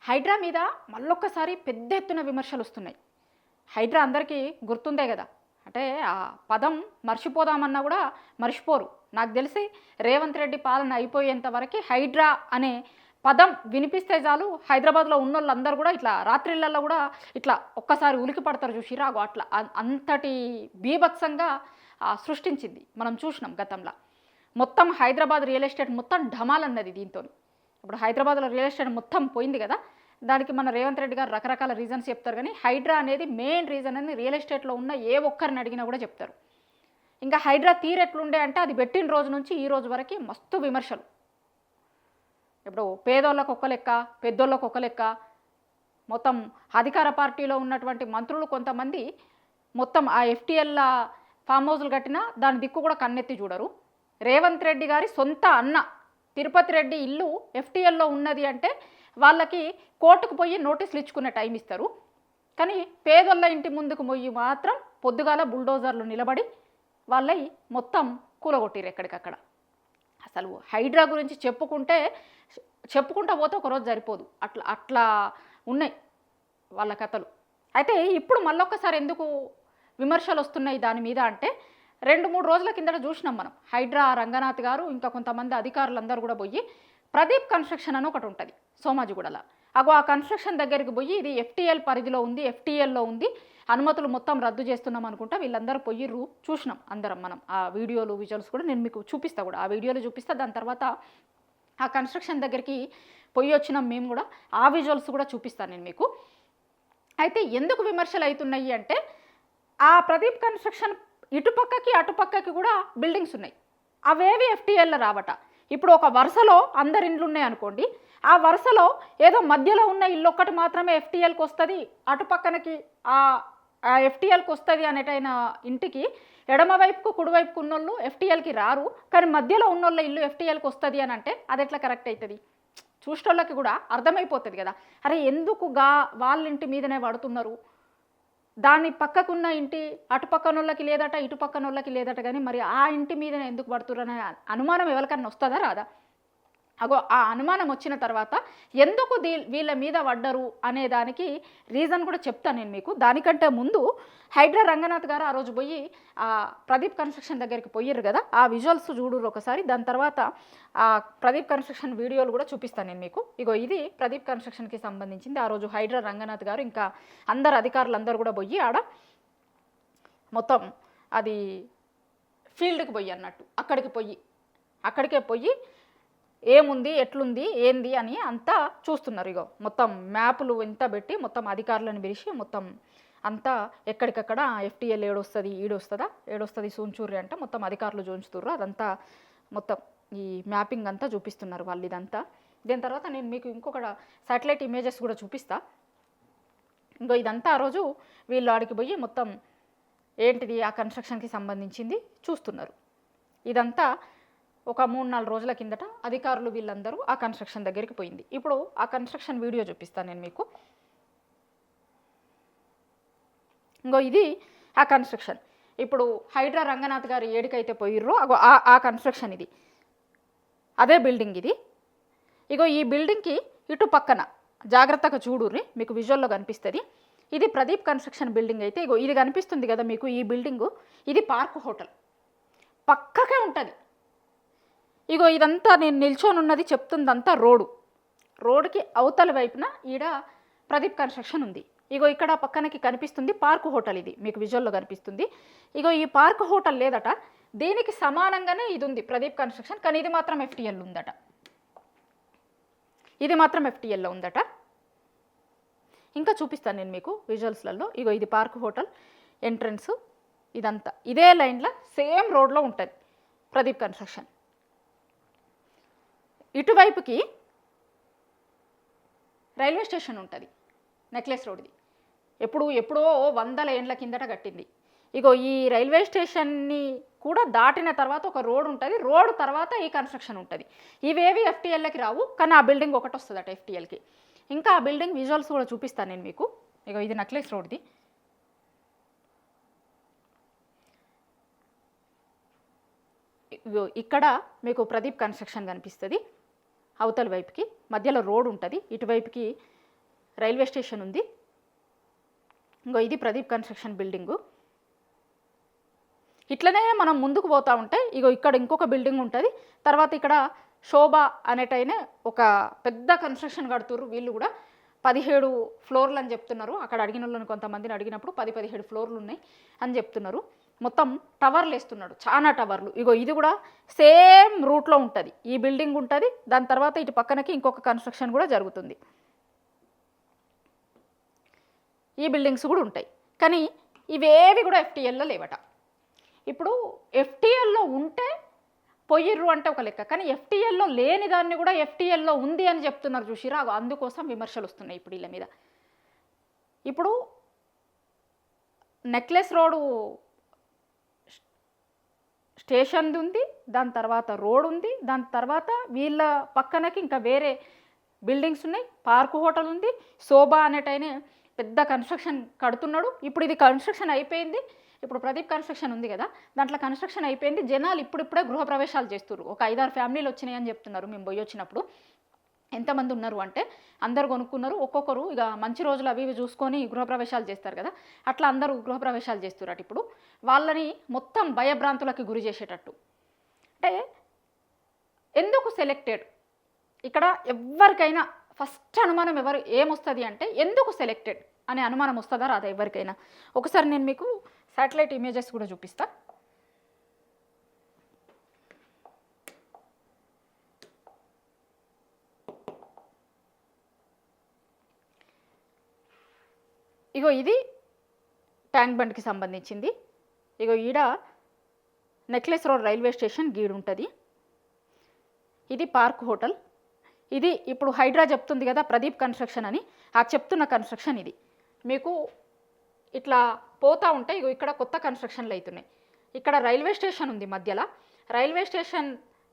హైడ్రా మీద మళ్ళొక్కసారి పెద్ద ఎత్తున విమర్శలు వస్తున్నాయి. హైడ్రా అందరికీ గుర్తుందే కదా. అంటే ఆ పదం మర్చిపోదామన్నా కూడా మర్చిపోరు. నాకు తెలిసి రేవంత్ రెడ్డి పాలన అయిపోయేంత వరకు హైడ్రా అనే పదం వినిపిస్తే చాలు హైదరాబాద్లో ఉన్న వాళ్ళందరూ కూడా ఇట్లా రాత్రిళ్ళల్లో కూడా ఇట్లా ఒక్కసారి ఉలికి పడతారు చూసిరా. అట్లా అంతటి బీభత్సంగా సృష్టించింది. మనం చూసినాం గతంలో. మొత్తం హైదరాబాద్ రియల్ ఎస్టేట్ మొత్తం ఢమాలన్నది దీంతో. ఇప్పుడు హైదరాబాద్లో రియల్ ఎస్టేట్ మొత్తం పోయింది కదా. దానికి మన రేవంత్ రెడ్డి గారు రకరకాల రీజన్స్ చెప్తారు. కానీ హైడ్రా అనేది మెయిన్ రీజన్ అని రియల్ ఎస్టేట్లో ఉన్న ఏ ఒక్కరిని అడిగినా కూడా చెప్తారు. ఇంకా హైడ్రా తీరెట్లుండే అంటే అది పెట్టిన రోజు నుంచి ఈ రోజు వరకు మస్తు విమర్శలు. ఇప్పుడు పేదోళ్ళకు ఒక్క లెక్క, పెద్దోళ్ళకు ఒక్క లెక్క. మొత్తం అధికార పార్టీలో ఉన్నటువంటి మంత్రులు కొంతమంది మొత్తం ఆ ఎఫ్టీఎల్ ఫామ్ హౌస్లు కట్టినా దాని దిక్కు కూడా కన్నెత్తి చూడరు. రేవంత్ రెడ్డి గారి సొంత అన్న తిరుపతి రెడ్డి ఇల్లు ఎఫ్టీఎల్లో ఉన్నది అంటే వాళ్ళకి కోర్టుకు పోయి నోటీసులు ఇచ్చుకునే టైం ఇస్తారు. కానీ పేదోళ్ళ ఇంటి ముందుకు పోయి మాత్రం పొద్దుగాల బుల్డోజర్లు నిలబడి వాళ్ళవి మొత్తం కూలగొట్టిరు ఎక్కడికక్కడ. అసలు హైడ్రా గురించి చెప్పుకుంటా పోతే ఒకరోజు సరిపోదు. అట్లా ఉన్నాయి వాళ్ళ కథలు. అయితే ఇప్పుడు మళ్ళొక్కసారి ఎందుకు విమర్శలు వస్తున్నాయి దాని మీద అంటే 2-3 రోజుల కిందట చూసినాం మనం. హైడ్రా రంగనాథ్ గారు ఇంకా కొంతమంది అధికారులందరూ కూడా పోయి ప్రదీప్ కన్స్ట్రక్షన్ అని ఒకటి ఉంటుంది సోమాజిగూడలో. ఆ కన్స్ట్రక్షన్ దగ్గరికి పోయి ఇది ఎఫ్టీఎల్ పరిధిలో ఉంది, ఎఫ్టీఎల్లో ఉంది, అనుమతులు మొత్తం రద్దు చేస్తున్నాం అనుకుంటా వీళ్ళందరూ పోయిర్రు. చూసినాం అందరం మనం. ఆ వీడియోలు విజువల్స్ కూడా నేను మీకు చూపిస్తా, కూడా ఆ వీడియోలు చూపిస్తా. దాని తర్వాత ఆ కన్స్ట్రక్షన్ దగ్గరికి పోయి వచ్చినాం మేము కూడా. ఆ విజువల్స్ కూడా చూపిస్తాను నేను మీకు. అయితే ఎందుకు విమర్శలు అవుతున్నాయి అంటే ఆ ప్రదీప్ కన్స్ట్రక్షన్ ఇటుపక్కకి అటుపక్కకి కూడా బిల్డింగ్స్ ఉన్నాయి. అవేవి ఎఫ్టీఎల్లో రావట. ఇప్పుడు ఒక వరుసలో అందరి ఇండ్లు ఉన్నాయి అనుకోండి, ఆ వరుసలో ఏదో మధ్యలో ఉన్న ఇల్లు ఒక్కటి మాత్రమే ఎఫ్టీఎల్కి వస్తుంది, అటుపక్కనకి ఆ ఎఫ్టీఎల్కి వస్తుంది అనేటైన ఇంటికి ఎడమవైపుకు కుడివైపుకు ఉన్నోళ్ళు ఎఫ్టీఎల్కి రారు, కానీ మధ్యలో ఉన్నోళ్ళ ఇల్లు ఎఫ్టీఎల్కి వస్తుంది అని అంటే అది ఎట్లా కరెక్ట్ అవుతుంది? చూసేటోళ్ళకి కూడా అర్థమైపోతుంది కదా. అరే ఎందుకు వాళ్ళ ఇంటి మీదనే పడుతున్నారు, దాని పక్కకున్న ఇంటి అటుపక్కనోళ్ళకి లేదట ఇటుపక్కనోళ్ళకి లేదట, కానీ మరి ఆ ఇంటి మీదనే ఎందుకు పడుతున్నారు అనే అనుమానం ఎవరికన్నా వస్తుందా రాదా? ఆ అనుమానం వచ్చిన తర్వాత ఎందుకు వీళ్ళ మీద పడ్డరు అనే దానికి రీజన్ కూడా చెప్తాను నేను మీకు. దానికంటే ముందు హైడ్రా రంగనాథ్ గారు ఆ రోజు పోయి ఆ ప్రదీప్ కన్స్ట్రక్షన్ దగ్గరికి పోయిర్రు కదా, ఆ విజువల్స్ చూడురు ఒకసారి. దాని తర్వాత ఆ ప్రదీప్ కన్స్ట్రక్షన్ వీడియోలు కూడా చూపిస్తాను నేను మీకు. ఇది ప్రదీప్ కన్స్ట్రక్షన్కి సంబంధించింది. ఆ రోజు హైడ్రా రంగనాథ్ గారు ఇంకా అందరు అధికారులందరూ కూడా పోయి ఆడ మొత్తం అది ఫీల్డ్కి పోయి అన్నట్టు అక్కడికే పోయి ఏముంది ఎట్లుంది ఏంది అని అంతా చూస్తున్నారు. మొత్తం మ్యాపులు ఇంత పెట్టి మొత్తం అధికారులను పిలిచి మొత్తం అంతా ఎక్కడికక్కడ ఎఫ్టీఎల్ ఏడొస్తుంది ఏడొస్తుంది సూంచూరి అంటే మొత్తం అధికారులు చూంచుతుర్రు. అదంతా మొత్తం ఈ మ్యాపింగ్ అంతా చూపిస్తున్నారు వాళ్ళు ఇదంతా. దీని తర్వాత నేను మీకు ఇంకొక శాటిలైట్ ఇమేజెస్ కూడా చూపిస్తా. ఇదంతా ఆ రోజు వీళ్ళు ఆడికి పోయి మొత్తం ఏంటిది ఆ కన్స్ట్రక్షన్కి సంబంధించింది చూస్తున్నారు. ఇదంతా ఒక 3-4 రోజుల కిందట అధికారులు వీళ్ళందరూ ఆ కన్స్ట్రక్షన్ దగ్గరికి పోయింది. ఇప్పుడు ఆ కన్స్ట్రక్షన్ వీడియో చూపిస్తాను నేను మీకు. ఇది ఆ కన్స్ట్రక్షన్. ఇప్పుడు హైడ్రా రంగనాథ్ గారు ఏడికైతే పోయిర్రో ఆ కన్స్ట్రక్షన్ ఇది, అదే బిల్డింగ్ ఇది. ఈ బిల్డింగ్కి ఇటు పక్కన జాగ్రత్తగా చూడుర్రి, మీకు విజువల్లో కనిపిస్తుంది. ఇది ప్రదీప్ కన్స్ట్రక్షన్ బిల్డింగ్. అయితే ఇది కనిపిస్తుంది కదా మీకు, ఈ బిల్డింగు ఇది పార్క్ హోటల్ పక్కకే ఉంటుంది. ఇదంతా నేను నిల్చొని ఉన్నది చెప్తుందంతా రోడ్డుకి అవతల వైపున ఈడ ప్రదీప్ కన్స్ట్రక్షన్ ఉంది. ఇక్కడ పక్కనకి కనిపిస్తుంది పార్క్ హోటల్. ఇది మీకు విజువల్లో కనిపిస్తుంది. ఈ పార్క్ హోటల్ లేదట, దీనికి సమానంగానే ఇది ఉంది ప్రదీప్ కన్స్ట్రక్షన్, కానీ ఇది మాత్రం ఎఫ్టీఎల్ ఉందట. ఇది మాత్రం ఎఫ్టీఎల్లో ఉందట. ఇంకా చూపిస్తాను నేను మీకు విజువల్స్లలో. ఇది పార్క్ హోటల్ ఎంట్రన్స్. ఇదంతా ఇదే లైన్లో సేమ్ రోడ్లో ఉంటుంది ప్రదీప్ కన్స్ట్రక్షన్. ఇటువైపుకి రైల్వే స్టేషన్ ఉంటుంది, నెక్లెస్ రోడ్ది. ఎప్పుడో 100 ఏళ్ళ కిందట కట్టింది. ఈ రైల్వే స్టేషన్ని కూడా దాటిన తర్వాత ఒక రోడ్ ఉంటుంది, రోడ్ తర్వాత ఈ కన్స్ట్రక్షన్ ఉంటుంది. ఇవేవి ఎఫ్టీఎల్కి రావు, కానీ ఆ బిల్డింగ్ ఒకటి వస్తుందట ఎఫ్టీఎల్కి. ఇంకా ఆ బిల్డింగ్ విజువల్స్ కూడా చూపిస్తాను నేను మీకు. ఇది నెక్లెస్ రోడ్ది. ఇక్కడ మీకు ప్రదీప్ కన్స్ట్రక్షన్ కనిపిస్తుంది. అవతల వైపుకి మధ్యలో రోడ్ ఉంటుంది, ఇటువైపుకి రైల్వే స్టేషన్ ఉంది. ఇంకో ఇది ప్రదీప్ కన్స్ట్రక్షన్ బిల్డింగు. ఇట్లనే మనం ముందుకు పోతూ ఉంటే ఇగో ఇక్కడ ఇంకొక బిల్డింగ్ ఉంటుంది. తర్వాత ఇక్కడ శోభ అనేటైనా ఒక పెద్ద కన్స్ట్రక్షన్ కడుతుర్రు. వీళ్ళు కూడా 17 ఫ్లోర్లు అని చెప్తున్నారు. అక్కడ అడిగిన వాళ్ళని కొంతమందిని అడిగినప్పుడు 17 ఫ్లోర్లు ఉన్నాయి అని చెప్తున్నారు. మొత్తం టవర్లు వేస్తున్నాడు, చాలా టవర్లు. ఇగో ఇది కూడా సేమ్ రూట్లో ఉంటుంది. ఈ బిల్డింగ్ ఉంటుంది, దాని తర్వాత ఇటు పక్కనకి ఇంకొక కన్స్ట్రక్షన్ కూడా జరుగుతుంది. ఈ బిల్డింగ్స్ కూడా ఉంటాయి. కానీ ఇవేవి కూడా ఎఫ్టీఎల్లో లేవట. ఇప్పుడు ఎఫ్టీఎల్లో ఉంటే పొయ్యిర్రు అంటే ఒక లెక్క, కానీ ఎఫ్టీఎల్లో లేని దాన్ని కూడా ఎఫ్టీఎల్లో ఉంది అని చెప్తున్నారు చూసిరా. అందుకోసం విమర్శలు వస్తున్నాయి ఇప్పుడు వీళ్ళ మీద. ఇప్పుడు నెక్లెస్ రోడ్ స్టేషన్ ఉంది, దాని తర్వాత రోడ్ ఉంది, దాని తర్వాత వీళ్ళ పక్కనకి ఇంకా వేరే బిల్డింగ్స్ ఉన్నాయి. పార్కు హోటల్ ఉంది, శోభ అనేటైనా పెద్ద కన్స్ట్రక్షన్ కడుతున్నాడు. ఇప్పుడు ఇది కన్స్ట్రక్షన్ అయిపోయింది. ఇప్పుడు ప్రదీప్ కన్స్ట్రక్షన్ ఉంది కదా, దాంట్లో కన్స్ట్రక్షన్ అయిపోయింది. జనాలు ఇప్పుడిప్పుడే గృహప్రవేశాలు చేస్తున్నారు. ఒక 5-6 ఫ్యామిలీలు వచ్చినాయి అని చెప్తున్నారు. మేము పోయి వచ్చినప్పుడు ఎంతమంది ఉన్నారు అంటే అందరు కొనుక్కున్నారు. ఒక్కొక్కరు ఇక మంచి రోజులు అవి ఇవి చూసుకొని గృహప్రవేశాలు చేస్తారు కదా, అట్లా అందరూ గృహప్రవేశాలు చేస్తున్నారు. ఇప్పుడు వాళ్ళని మొత్తం భయభ్రాంతులకి గురి చేసేటట్టు. అంటే ఎందుకు సెలెక్టెడ్ ఇక్కడ ఎవరికైనా ఫస్ట్ అనుమానం ఏమొస్తుంది అంటే ఎందుకు సెలెక్టెడ్ అనే అనుమానం వస్తుందా రాదా ఎవరికైనా? ఒకసారి నేను మీకు శాటిలైట్ ఇమేజెస్ కూడా చూపిస్తా. ఇగో ఇది ట్యాంక్ బండ్కి సంబంధించింది. ఇగో ఈడ నెక్లెస్ రోడ్ రైల్వే స్టేషన్ గీడు ఉంటుంది. ఇది పార్క్ హోటల్. ఇది ఇప్పుడు హైడ్రా చెప్తుంది కదా ప్రదీప్ కన్స్ట్రక్షన్ అని, ఆ చెప్తున్న కన్స్ట్రక్షన్ ఇది. మీకు ఇట్లా పోతూ ఉంటే ఇగో ఇక్కడ కొత్త కన్స్ట్రక్షన్లు అవుతున్నాయి. ఇక్కడ రైల్వే స్టేషన్ ఉంది మధ్యలో. రైల్వే స్టేషన్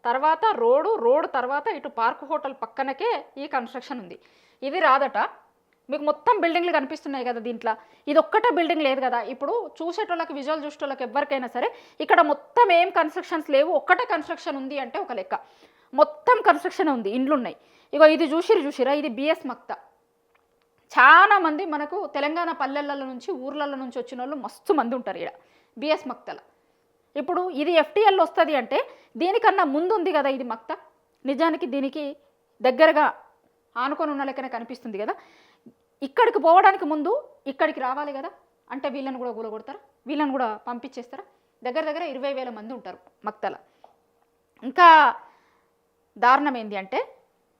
తర్వాత రోడ్ తర్వాత ఇటు పార్క్ హోటల్ పక్కనకే ఈ కన్స్ట్రక్షన్ ఉంది. ఇది రాదట. మీకు మొత్తం బిల్డింగ్లు కనిపిస్తున్నాయి కదా దీంట్లో, ఇది ఒక్కటే బిల్డింగ్ లేదు కదా. ఇప్పుడు చూసేటోళ్ళకి విజువల్ చూసేటోళ్ళకి ఎవరికైనా సరే ఇక్కడ మొత్తం ఏం కన్స్ట్రక్షన్స్ లేవు, ఒక్కటే కన్స్ట్రక్షన్ ఉంది అంటే ఒక లెక్క. మొత్తం కన్స్ట్రక్షన్ ఉంది, ఇండ్లు ఉన్నాయి. ఇగో ఇది చూసిరా, ఇది బిఎస్ మక్తా. చాలా మంది మనకు తెలంగాణ పల్లెల నుంచి ఊర్లలో నుంచి వచ్చిన వాళ్ళు మస్తు మంది ఉంటారు ఇక్కడ బిఎస్ మక్తల. ఇప్పుడు ఇది ఎఫ్టీఎల్ వస్తుంది అంటే దీనికన్నా ముందు ఉంది కదా ఇది మక్తా. నిజానికి దీనికి దగ్గరగా ఆనుకొని ఉన్న లెక్కనే కనిపిస్తుంది కదా. ఇక్కడికి పోవడానికి ముందు ఇక్కడికి రావాలి కదా, అంటే వీళ్ళని కూడా కూలగొడతారా, వీళ్ళని కూడా పంపించేస్తారా. దగ్గర 20,000 మంది ఉంటారు మక్తల. ఇంకా దారుణం ఏంటి అంటే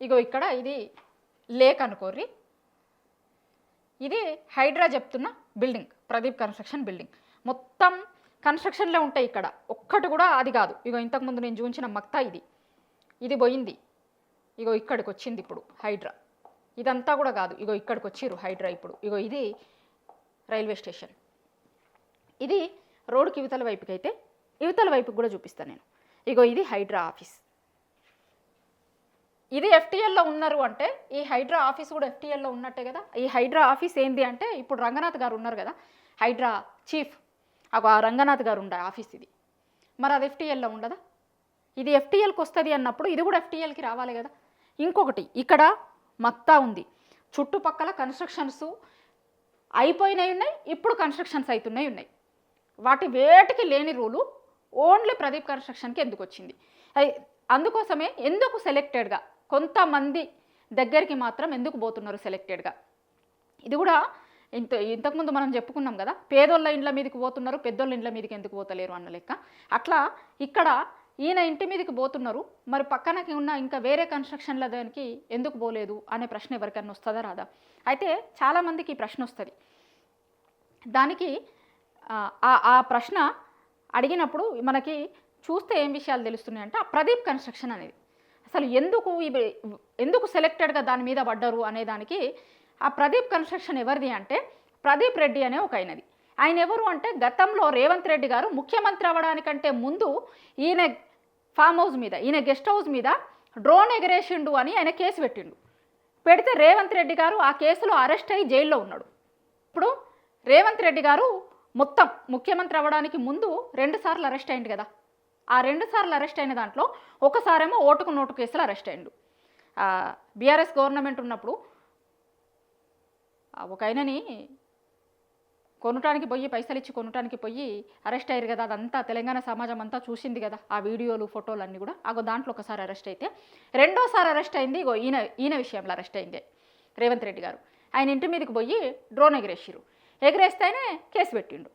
ఇగో ఇక్కడ ఇది లేక్ అనుకోర్రి, ఇది హైడ్రా చెప్తున్న బిల్డింగ్ ప్రదీప్ కన్స్ట్రక్షన్ బిల్డింగ్. మొత్తం కన్స్ట్రక్షన్లే ఉంటాయి ఇక్కడ, ఒక్కటి కూడా అది కాదు. ఇగో ఇంతకుముందు నేను చూపించిన మక్తా ఇది పోయింది. ఇగో ఇక్కడికి వచ్చింది ఇప్పుడు హైడ్రా. ఇదంతా కూడా కాదు, ఇగో ఇక్కడికి వచ్చిర్రు హైడ్రా ఇప్పుడు. ఇగో ఇది రైల్వే స్టేషన్. ఇది రోడ్డుకి ఇవతల వైపుకి అయితే ఇవతల వైపుకి కూడా చూపిస్తాను నేను. ఇగో ఇది హైడ్రా ఆఫీస్. ఇది ఎఫ్టీఎల్లో ఉన్నారు అంటే ఈ హైడ్రా ఆఫీస్ కూడా ఎఫ్టీఎల్లో ఉన్నట్టే కదా. ఈ హైడ్రా ఆఫీస్ ఏంది అంటే ఇప్పుడు రంగనాథ్ గారు ఉన్నారు కదా హైడ్రా చీఫ్, ఆ రంగనాథ్ గారు ఉండే ఆఫీస్ ఇది. మరి అది ఎఫ్టీఎల్లో ఉండదా? ఇది ఎఫ్టీఎల్కి వస్తుంది అన్నప్పుడు ఇది కూడా ఎఫ్టీఎల్కి రావాలి కదా. ఇంకొకటి ఇక్కడ మక్తా ఉంది, చుట్టుపక్కల కన్స్ట్రక్షన్స్ అయిపోయినాయి ఉన్నాయి, ఇప్పుడు కన్స్ట్రక్షన్స్ అవుతున్నాయి. వాటి వేటికి లేని రూలు ఓన్లీ ప్రదీప్ కన్స్ట్రక్షన్కి ఎందుకు వచ్చింది? అందుకోసమే ఎందుకు సెలెక్టెడ్గా కొంతమంది దగ్గరికి మాత్రం ఎందుకు పోతున్నారు సెలెక్టెడ్గా? ఇది కూడా ఇంతకుముందు మనం చెప్పుకున్నాం కదా, పేదోళ్ళ ఇండ్ల మీదకి పోతున్నారు, పెద్దోళ్ళ ఇండ్ల మీదకి ఎందుకు పోతలేరు అన్న లెక్క. అట్లా ఇక్కడ ఈయన ఇంటి మీదకి పోతున్నారు, మరి పక్కనకి ఉన్న ఇంకా వేరే కన్స్ట్రక్షన్ల దానికి ఎందుకు పోలేదు అనే ప్రశ్న ఎవరికన్నా వస్తుందా రాదా? అయితే చాలామందికి ఈ ప్రశ్న వస్తుంది. దానికి ఆ ప్రశ్న అడిగినప్పుడు మనకి చూస్తే ఏం విషయాలు తెలుస్తున్నాయి అంటే ఆ ప్రదీప్ కన్స్ట్రక్షన్ అనేది అసలు ఎందుకు సెలెక్టెడ్గా దాని మీద పడ్డారు అనే దానికి ఆ ప్రదీప్ కన్స్ట్రక్షన్ ఎవరిది అంటే ప్రదీప్ రెడ్డి అనే ఒక ఆయనది. ఆయన ఎవరు అంటే గతంలో రేవంత్ రెడ్డి గారు ముఖ్యమంత్రి అవ్వడానికంటే ముందు ఈయన ఫామ్ హౌస్ మీద, ఈయన గెస్ట్ హౌస్ మీద డ్రోన్ ఎగరేసిండు అని ఆయన కేసు పెట్టిండు. పెడితే రేవంత్ రెడ్డి గారు ఆ కేసులో అరెస్ట్ అయ్యి జైల్లో ఉన్నాడు. ఇప్పుడు రేవంత్ రెడ్డి గారు మొత్తం ముఖ్యమంత్రి అవ్వడానికి ముందు 2 సార్లు అరెస్ట్ అయ్యిండు కదా. ఆ 2 సార్లు అరెస్ట్ అయిన దాంట్లో ఒకసారేమో ఓటుకు నోటు కేసులు అరెస్ట్ అయ్యిండు. బీఆర్ఎస్ గవర్నమెంట్ ఉన్నప్పుడు ఒక ఆయనని కొనటానికి పోయి పైసలు ఇచ్చి కొనటానికి పోయి అరెస్ట్ అయ్యారు కదా, అదంతా తెలంగాణ సమాజం అంతా చూసింది కదా, ఆ వీడియోలు ఫోటోలు అన్నీ కూడా. దాంట్లో ఒకసారి అరెస్ట్ అయితే రెండోసారి అరెస్ట్ అయింది ఈయన విషయంలో అరెస్ట్ అయింది రేవంత్ రెడ్డి గారు. ఆయన ఇంటి మీదకి పోయి డ్రోన్ ఎగిరేసిరు, ఎగిరేస్తేనే కేసు పెట్టిండు.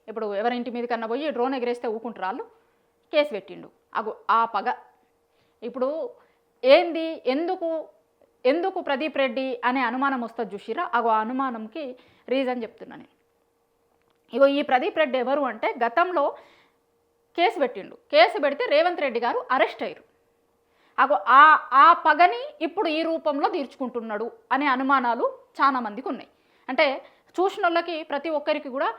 ఇప్పుడు ఎవరింటి మీద కన్నా పోయి డ్రోన్ ఎగిరేస్తే ఊకుంటారు వాళ్ళు, కేసు పెట్టిండు. ఆ పగ ఇప్పుడు ఏంది, ఎందుకు ప్రదీప్ రెడ్డి అనే అనుమానం వస్తుంది చూసిరా, ఆ అనుమానంకి రీజన్ చెప్తున్నా నేను. ఈ ప్రదీప్ రెడ్డి ఎవరు అంటే గతంలో కేసు పెట్టిండు, కేసు పెడితే రేవంత్ రెడ్డి గారు అరెస్ట్ అయ్యారు. ఆ పగని ఇప్పుడు ఈ రూపంలో తీర్చుకుంటున్నాడు అనే అనుమానాలు చాలా మందికి ఉన్నాయి. అంటే చూసిన వాళ్ళకి ప్రతి ఒక్కరికి కూడా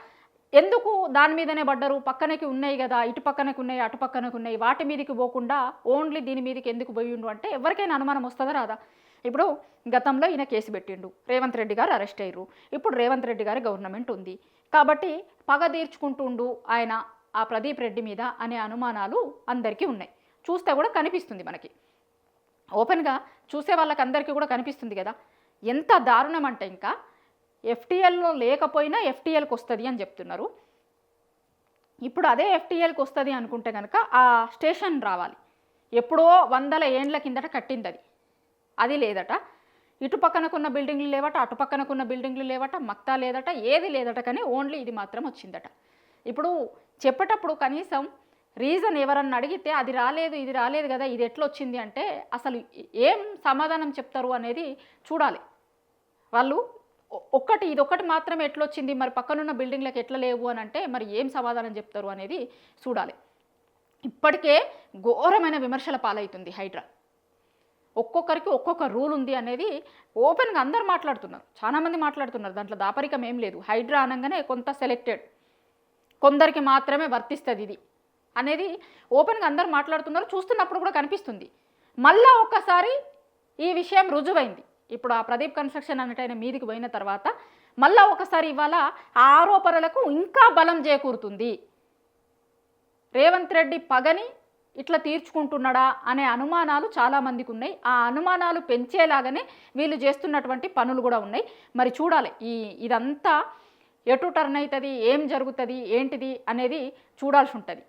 ఎందుకు దాని మీదనే పడ్డరు, పక్కనకి ఉన్నాయి కదా, ఇటు పక్కనకి ఉన్నాయి అటు పక్కనకి ఉన్నాయి, వాటి మీదకి పోకుండా ఓన్లీ దీని మీదకి ఎందుకు పోయిండు అంటే ఎవరికైనా అనుమానం వస్తుందా రాదా. ఇప్పుడు గతంలో ఈయన కేసు పెట్టిండు, రేవంత్ రెడ్డి గారు అరెస్ట్ అయ్యారు, ఇప్పుడు రేవంత్ రెడ్డి గారి గవర్నమెంట్ ఉంది కాబట్టి పగ తీర్చుకుంటుండు ఆయన ఆ ప్రదీప్ రెడ్డి మీద అనే అనుమానాలు అందరికీ ఉన్నాయి. చూస్తే కూడా కనిపిస్తుంది మనకి, ఓపెన్గా చూసే వాళ్ళకి అందరికీ కూడా కనిపిస్తుంది కదా. ఎంత దారుణం అంటే ఇంకా ఎఫ్టీఎల్లో లేకపోయినా ఎఫ్టీఎల్కి వస్తుంది అని చెప్తున్నారు. ఇప్పుడు అదే ఎఫ్టీఎల్కి వస్తుంది అనుకుంటే కనుక ఆ స్టేషన్ రావాలి, ఎప్పుడో 100 ఏండ్ల కిందట కట్టింది అది లేదట, ఇటు పక్కనకున్న బిల్డింగ్లు లేవట, అటు పక్కనకున్న బిల్డింగ్లు లేవట, మక్తా లేదట, ఏది లేదట, కానీ ఓన్లీ ఇది మాత్రం వచ్చిందట. ఇప్పుడు చెప్పేటప్పుడు కనీసం రీజన్ ఎవరన్నా అడిగితే అది రాలేదు ఇది రాలేదు కదా, ఇది ఎట్లా వచ్చింది అంటే అసలు ఏం సమాధానం చెప్తారు అనేది చూడాలి. వాళ్ళు ఇదొక్కటి మాత్రమే ఎట్లొచ్చింది, మరి పక్కనున్న బిల్డింగ్లకు ఎట్లా లేవు అని అంటే మరి ఏం సమాధానం చెప్తారు అనేది చూడాలి. ఇప్పటికే ఘోరమైన విమర్శల పాలవుతుంది హైడ్రా. ఒక్కొక్కరికి ఒక్కొక్క రూల్ ఉంది అనేది ఓపెన్గా అందరు మాట్లాడుతున్నారు, చాలామంది మాట్లాడుతున్నారు, దాంట్లో దాపరికం ఏం లేదు. హైడ్రా అనగానే కొంత సెలెక్టెడ్ కొందరికి మాత్రమే వర్తిస్తుంది ఇది అనేది ఓపెన్గా అందరు మాట్లాడుతున్నారు. చూస్తున్నప్పుడు కూడా కనిపిస్తుంది. మళ్ళా ఒక్కసారి ఈ విషయం రుజువైంది. ఇప్పుడు ఆ ప్రదీప్ కన్స్ట్రక్షన్ అన్నట్టయిన మీదికి పోయిన తర్వాత మళ్ళా ఒకసారి ఇవాళ ఆ ఆరోపణలకు ఇంకా బలం చేకూరుతుంది. రేవంత్ రెడ్డి పగని ఇట్లా తీర్చుకుంటున్నాడా అనే అనుమానాలు చాలామందికి ఉన్నాయి. ఆ అనుమానాలు పెంచేలాగానే వీళ్ళు చేస్తున్నటువంటి పనులు కూడా ఉన్నాయి. మరి చూడాలి ఇదంతా ఎటు టర్న్ అవుతుంది, ఏం జరుగుతుంది ఏంటిది అనేది చూడాల్సి ఉంటుంది.